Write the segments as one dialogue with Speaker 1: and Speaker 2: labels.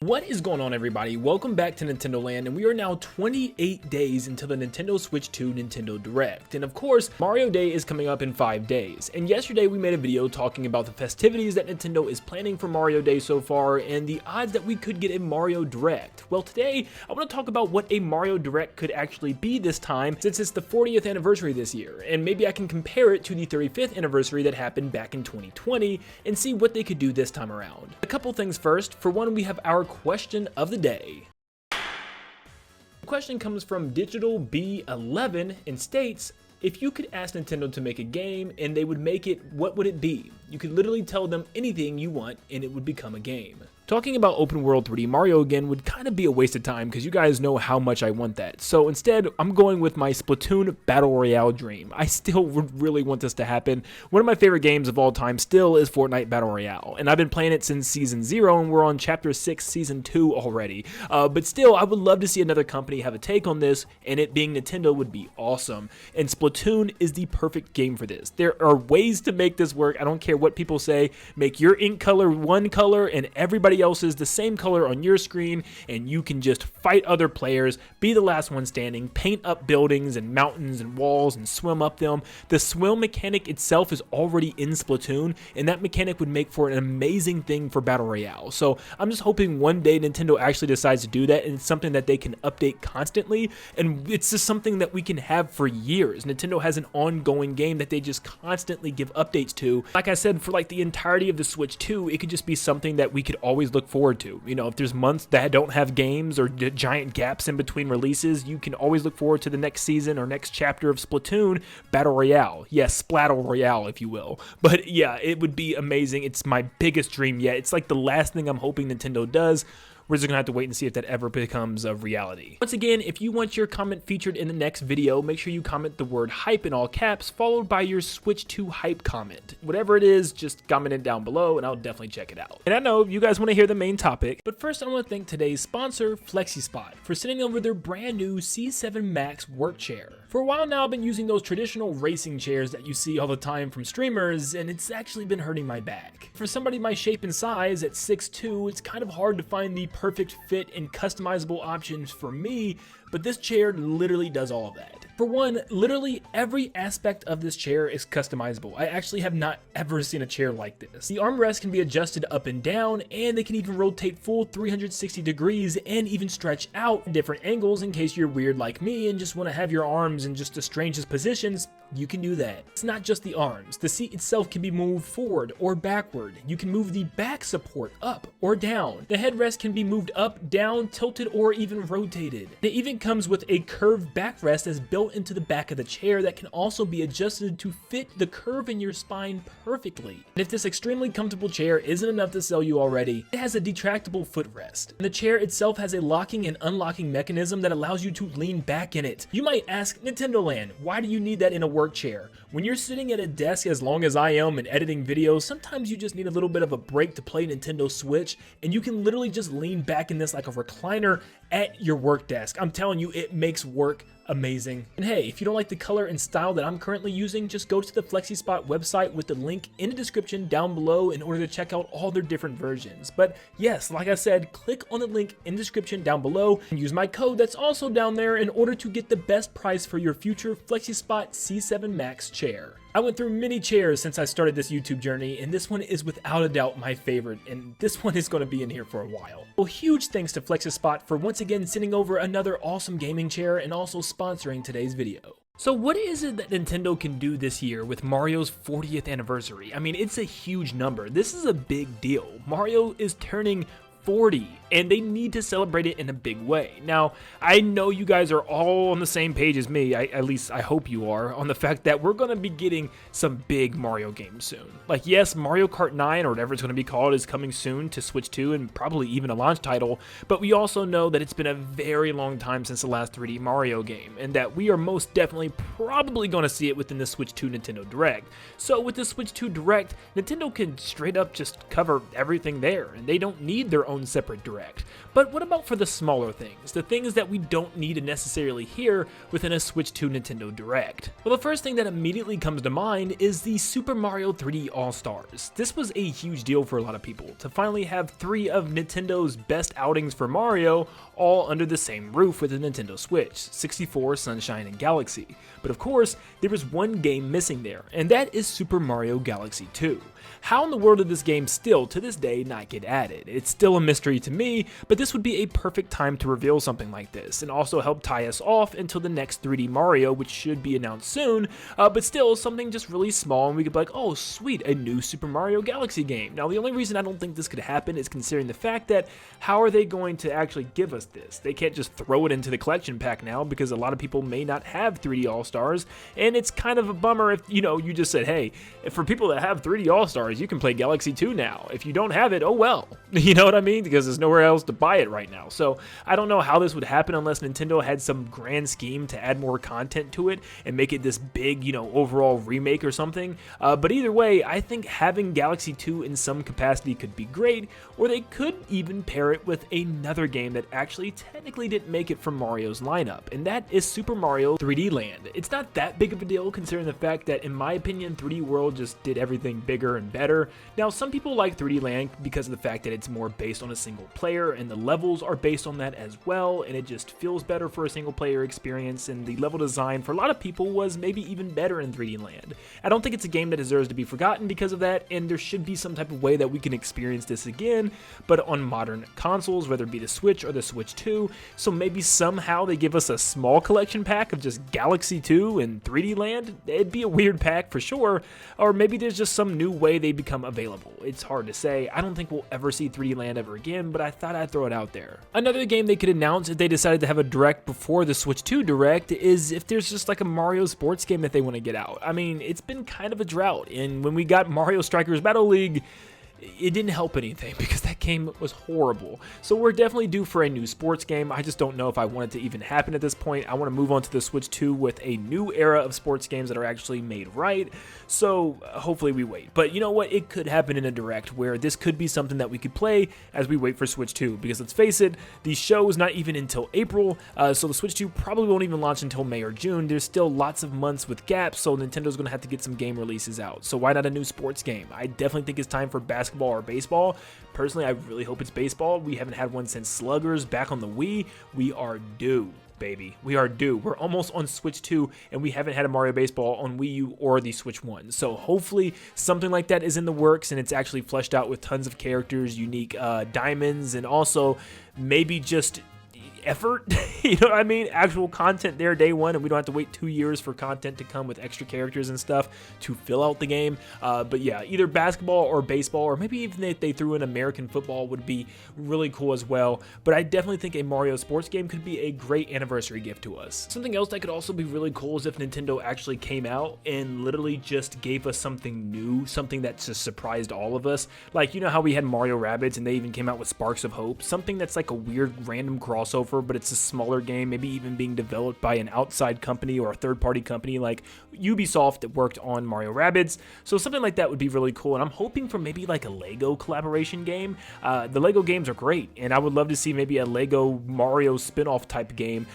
Speaker 1: What is going on, everybody? Welcome back to Nintendo Land, and we are now 28 days until the Nintendo Switch 2 Nintendo Direct. And of course, Mario Day is coming up in 5 days. And yesterday we made a video talking about the festivities that Nintendo is planning for Mario Day so far and the odds that we could get a Mario Direct. Well, today I want to talk about what a Mario Direct could actually be this time, since it's the 40th anniversary this year, and maybe I can compare it to the 35th anniversary that happened back in 2020 and see what they could do this time around. A couple things first. For one, we have our question of the day. The question comes from Digital B11 and states, if you could ask Nintendo to make a game and they would make it, what would it be? You could literally tell them anything you want and it would become a game. Talking about open world 3D Mario again would kind of be a waste of time because you guys know how much I want that. So instead, I'm going with my Splatoon Battle Royale dream. I still would really want this to happen. One of my favorite games of all time still is Fortnite Battle Royale, and I've been playing it since Season 0 and we're on Chapter 6, Season 2 already. But still, I would love to see another company have a take on this, and it being Nintendo would be awesome. And Splatoon is the perfect game for this. There are ways to make this work. I don't care what people say. Make your ink color one color and everybody else is the same color on your screen, and you can just fight other players, be the last one standing, paint up buildings and mountains and walls and swim up them. The swim mechanic itself is already in Splatoon, and that mechanic would make for an amazing thing for Battle Royale. So I'm just hoping one day Nintendo actually decides to do that, and it's something that they can update constantly, and it's just something that we can have for years. Nintendo has an ongoing game that they just constantly give updates to. Like I said, for like the entirety of the Switch 2, it could just be something that we could always look forward to. You know, if there's months that don't have games or giant gaps in between releases, you can always look forward to the next season or next chapter of Splatoon Battle Royale. Yes, Splattle Royale, if you will. But yeah, it would be amazing. It's my biggest dream yet. It's like the last thing I'm hoping Nintendo does. We're just gonna have to wait and see if that ever becomes a reality. Once again, if you want your comment featured in the next video, make sure you comment the word hype in all caps, followed by your Switch 2 hype comment. Whatever it is, just comment it down below and I'll definitely check it out. And I know you guys wanna hear the main topic, but first I wanna thank today's sponsor, Flexispot, for sending over their brand new C7 Max work chair. For a while now, I've been using those traditional racing chairs that you see all the time from streamers, and it's actually been hurting my back. For somebody my shape and size at 6'2", it's kind of hard to find the perfect fit and customizable options for me, but this chair literally does all of that. For one, literally every aspect of this chair is customizable. I actually have not ever seen a chair like this. The armrest can be adjusted up and down, and they can even rotate full 360 degrees and even stretch out at different angles in case you're weird like me and just want to have your arms in just the strangest positions. You can do that. It's not just the arms. The seat itself can be moved forward or backward. You can move the back support up or down. The headrest can be moved up, down, tilted, or even rotated. It even comes with a curved backrest that's built into the back of the chair that can also be adjusted to fit the curve in your spine perfectly. And if this extremely comfortable chair isn't enough to sell you already, it has a detractable footrest. And the chair itself has a locking and unlocking mechanism that allows you to lean back in it. You might ask, Nintendo Land, why do you need that in a work chair? When you're sitting at a desk as long as I am and editing videos, sometimes you just need a little bit of a break to play Nintendo Switch, and you can literally just lean back in this like a recliner at your work desk. I'm telling you, it makes work amazing. And hey, if you don't like the color and style that I'm currently using, just go to the Flexispot website with the link in the description down below in order to check out all their different versions. But yes, like I said, click on the link in the description down below and use my code that's also down there in order to get the best price for your future Flexispot C7 Max chair. I went through many chairs since I started this YouTube journey, and this one is without a doubt my favorite, and this one is going to be in here for a while. Well, huge thanks to Flexispot for once again sending over another awesome gaming chair and also sponsoring today's video. So what is it that Nintendo can do this year with Mario's 40th anniversary? I mean, it's a huge number. This is a big deal. Mario is turning 40, and they need to celebrate it in a big way. Now, I know you guys are all on the same page as me, at least I hope you are, on the fact that we're going to be getting some big Mario games soon. Like, yes, Mario Kart 9, or whatever it's going to be called, is coming soon to Switch 2, and probably even a launch title, but we also know that it's been a very long time since the last 3D Mario game, and that we are most definitely probably going to see it within the Switch 2 Nintendo Direct. So with the Switch 2 Direct, Nintendo can straight up just cover everything there, and they don't need their own own separate direct. But what about for the smaller things, the things that we don't need to necessarily hear within a Switch 2 Nintendo Direct? Well, the first thing that immediately comes to mind is the Super Mario 3D All-Stars. This was a huge deal for a lot of people, to finally have 3 of Nintendo's best outings for Mario all under the same roof with the Nintendo Switch, 64, Sunshine, and Galaxy. But of course, there was one game missing there, and that is Super Mario Galaxy 2. How in the world did this game still, to this day, not get added? It's still a mystery to me, but this would be a perfect time to reveal something like this, and also help tie us off until the next 3D Mario, which should be announced soon, but still something just really small, and we could be like, oh sweet, a new Super Mario Galaxy game. Now the only reason I don't think this could happen is considering the fact that, how are they going to actually give us this? They can't just throw it into the collection pack now, because a lot of people may not have 3D All-Stars, and it's kind of a bummer if, you just said, hey, for people that have 3D All-Stars, you can play Galaxy 2 now. If you don't have it, oh well. You know what I mean? Because there's nowhere else to buy it right now. So I don't know how this would happen unless Nintendo had some grand scheme to add more content to it and make it this big, overall remake or something. But either way, I think having Galaxy 2 in some capacity could be great, or they could even pair it with another game that actually technically didn't make it from Mario's lineup, and that is Super Mario 3D Land. It's not that big of a deal considering the fact that, in my opinion, 3D World just did everything bigger and better. Now, some people like 3D Land because of the fact that it's more based on a single player, and the levels are based on that as well, and it just feels better for a single player experience, and the level design for a lot of people was maybe even better in 3D Land. I don't think it's a game that deserves to be forgotten because of that, and there should be some type of way that we can experience this again, but on modern consoles, whether it be the Switch or the Switch 2, so maybe somehow they give us a small collection pack of just Galaxy 2 and 3D Land. It'd be a weird pack for sure, or maybe there's just some new way they become available. It's hard to say. I don't think we'll ever see 3D Land ever again, but I thought I'd throw it out there. Another game they could announce if they decided to have a Direct before the Switch 2 Direct is if there's just like a Mario sports game that they want to get out. I mean, it's been kind of a drought, and when we got Mario Strikers Battle League, it didn't help anything because that game was horrible. So we're definitely due for a new sports game. I just don't know if I want it to even happen at this point. I want to move on to the Switch 2 with a new era of sports games that are actually made right. So hopefully we wait. But you know what? It could happen in a Direct where this could be something that we could play as we wait for Switch 2. Because let's face it, the show is not even until April. So the Switch 2 probably won't even launch until May or June. There's still lots of months with gaps. So Nintendo's going to have to get some game releases out. So why not a new sports game? I definitely think it's time for basketball or baseball. Personally, I really hope it's baseball. We haven't had one since Sluggers back on the Wii. We are due, baby. We are due. We're almost on Switch 2, and we haven't had a Mario Baseball on Wii U or the Switch 1. So hopefully something like that is in the works, and it's actually fleshed out with tons of characters, unique diamonds, and also maybe just effort, you know what I mean? Actual content there day one, and we don't have to wait 2 years for content to come with extra characters and stuff to fill out the game. But yeah, either basketball or baseball, or maybe even if they threw in American football would be really cool as well. But I definitely think a Mario sports game could be a great anniversary gift to us. Something else that could also be really cool is if Nintendo actually came out and literally just gave us something new, something that just surprised all of us. Like, you know how we had Mario Rabbids and they even came out with Sparks of Hope? Something that's like a weird random crossover, but it's a smaller game, maybe even being developed by an outside company or a third-party company like Ubisoft that worked on Mario Rabbids. So something like that would be really cool, and I'm hoping for maybe like a Lego collaboration game. The Lego games are great, and I would love to see maybe a Lego Mario spin-off type game.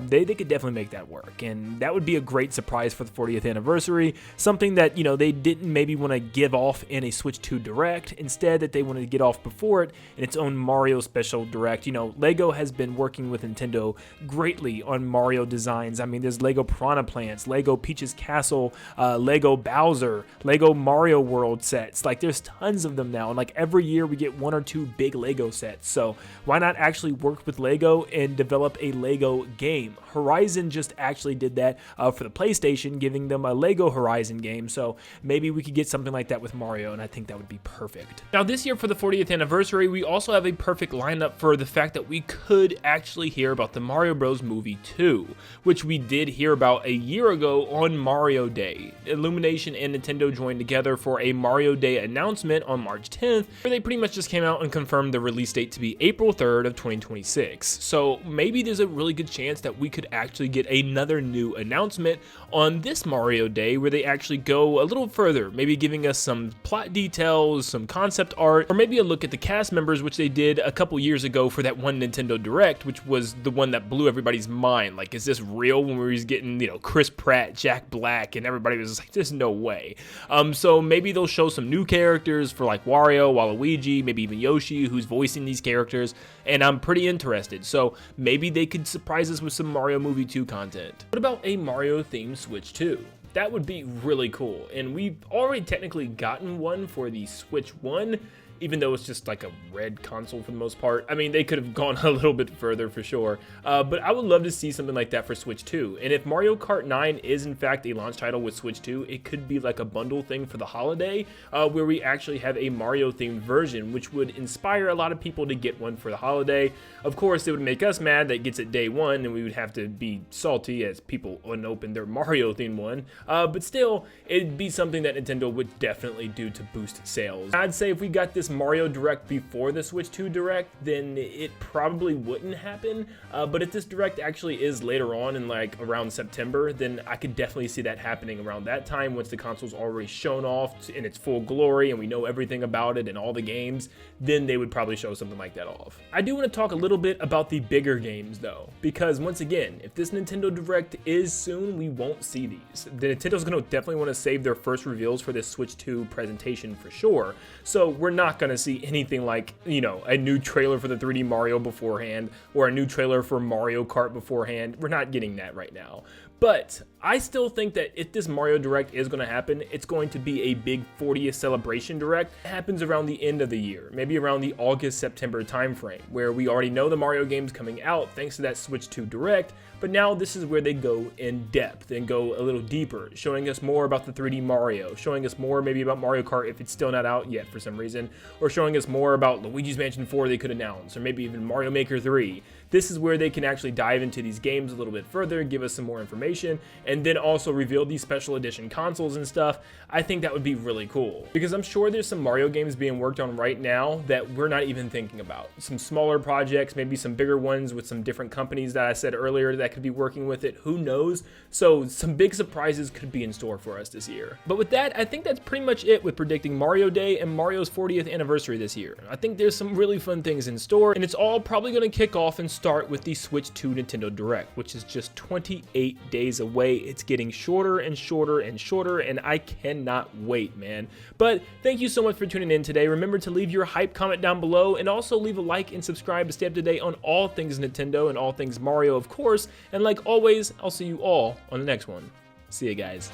Speaker 1: They could definitely make that work, and that would be a great surprise for the 40th anniversary. Something that, you know, they didn't maybe want to give off in a Switch 2 Direct, instead that they wanted to get off before it in its own Mario special Direct. You know, Lego has been working with Nintendo greatly on Mario designs. I mean, there's Lego Piranha Plants, Lego Peach's Castle, Lego Bowser, Lego Mario World sets. Like, there's tons of them now, and like every year we get 1 or 2 big Lego sets. So why not actually work with Lego and develop a Lego game? Horizon just actually did that for the PlayStation, giving them a Lego Horizon game. So maybe we could get something like that with Mario, and I think that would be perfect. Now, this year for the 40th anniversary, we also have a perfect lineup for the fact that we could actually actually hear about the Mario Bros. Movie 2, which we did hear about a year ago on Mario Day. Illumination and Nintendo joined together for a Mario Day announcement on March 10th, where they pretty much just came out and confirmed the release date to be April 3rd of 2026. So maybe there's a really good chance that we could actually get another new announcement on this Mario Day where they actually go a little further, maybe giving us some plot details, some concept art, or maybe a look at the cast members, which they did a couple years ago for that one Nintendo Direct, which was the one that blew everybody's mind. Like, is this real? When we was getting, Chris Pratt, Jack Black, and everybody was just like, there's no way. So maybe they'll show some new characters for like Wario, Waluigi, maybe even Yoshi, who's voicing these characters, and I'm pretty interested. So maybe they could surprise us with some Mario Movie 2 content. What about a Mario themed Switch 2? That would be really cool, and we've already technically gotten one for the Switch 1, even though it's just like a red console for the most part. I mean, they could have gone a little bit further for sure, but I would love to see something like that for Switch 2. And if Mario Kart 9 is in fact a launch title with Switch 2, it could be like a bundle thing for the holiday, where we actually have a Mario themed version, which would inspire a lot of people to get one for the holiday. Of course, it would make us mad that it gets it day one, and we would have to be salty as people unopened their Mario themed one, but still, it'd be something that Nintendo would definitely do to boost sales. I'd say if we got this Mario Direct before the Switch 2 Direct, then it probably wouldn't happen, but if this Direct actually is later on in like around September, then I could definitely see that happening around that time once the console's already shown off in its full glory and we know everything about it and all the games, then they would probably show something like that off. I do want to talk a little bit about the bigger games though, because once again, if this Nintendo Direct is soon, we won't see these. The Nintendo's going to definitely want to save their first reveals for this Switch 2 presentation for sure, so we're not going to see anything like, a new trailer for the 3D Mario beforehand or a new trailer for Mario Kart beforehand. We're not getting that right now. But I still think that if this Mario Direct is going to happen, it's going to be a big 40th celebration Direct. It happens around the end of the year, maybe around the August-September timeframe, where we already know the Mario game's coming out thanks to that Switch 2 Direct, but now this is where they go in depth and go a little deeper, showing us more about the 3D Mario, showing us more maybe about Mario Kart if it's still not out yet for some reason, or showing us more about Luigi's Mansion 4 they could announce, or maybe even Mario Maker 3. This is where they can actually dive into these games a little bit further, give us some more information, and then also reveal these special edition consoles and stuff. I think that would be really cool, because I'm sure there's some Mario games being worked on right now that we're not even thinking about. Some smaller projects, maybe some bigger ones with some different companies that I said earlier that could be working with it, who knows? So some big surprises could be in store for us this year. But with that, I think that's pretty much it with predicting Mario Day and Mario's 40th anniversary this year. I think there's some really fun things in store, and it's all probably going to kick off and start with the Switch 2 Nintendo Direct, which is just 28 days away. It's getting shorter and shorter and shorter, and I cannot wait, man. But thank you so much for tuning in today. Remember to leave your hype comment down below, and also leave a like and subscribe to stay up to date on all things Nintendo and all things Mario, of course. And like always, I'll see you all on the next one. See you guys.